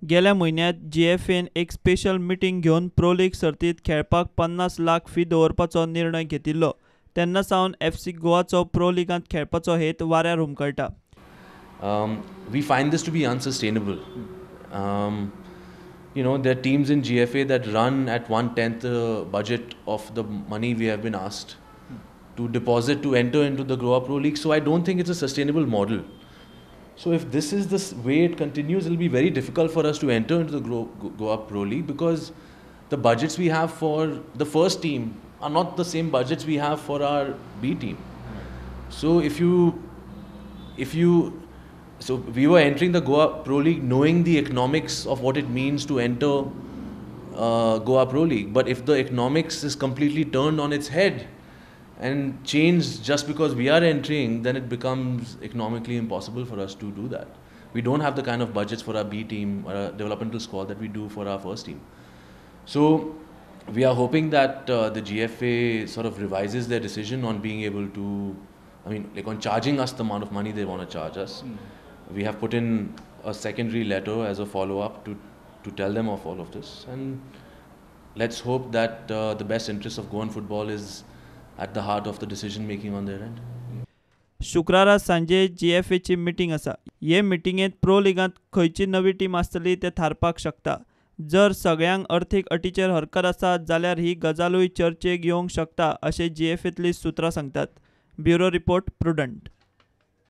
गेल्या महिन्यात GFAन एक स्पेशल मीटिंग घेवन प्रो लीग सर्तीत खेळपाक 50 लाख फी दवरपाचो निर्णय घेतिल्लो। तेन्ना सावन FC गोवाचो प्रो लीगांत खेळपाचो हेत वाऱ्यार हुमकळटा। We find this to be unsustainable. There are teams in GFA that run at 1/10 the budget of the money we have been asked to deposit to enter into the Goa Pro League. So I don't think it's a sustainable model. So if this is the way it continues, it'll be very difficult for us to enter into the Goa Pro League, because the budgets we have for the first team are not the same budgets we have for our B team. So so we were entering the Goa Pro League knowing the economics of what it means to enter Goa Pro League. But if the economics is completely turned on its head and changed just because we are entering, then it becomes economically impossible for us to do that. We don't have the kind of budgets for our B team or our developmental squad that we do for our first team. So we are hoping that the GFA sort of revises their decision on being able to, on charging us the amount of money they want to charge us. We have put in a secondary letter as a follow-up to tell them of all of this, and let's hope that the best interest of Goan football is at the heart of the decision making on their end. शुक्रारा सांजे GFA ची meeting आसा। हे मीटिंगेंत pro लीगांत खंयची नवी team आसतली ते थारपाक शकता। जर सगळ्यांक अर्थीक अटीचेर हरकत आसा जाल्यार ही गजालूय चर्चेक येवंक शकता अशें GFAंतली सुत्रां सांगतात। Bureau report, prudent.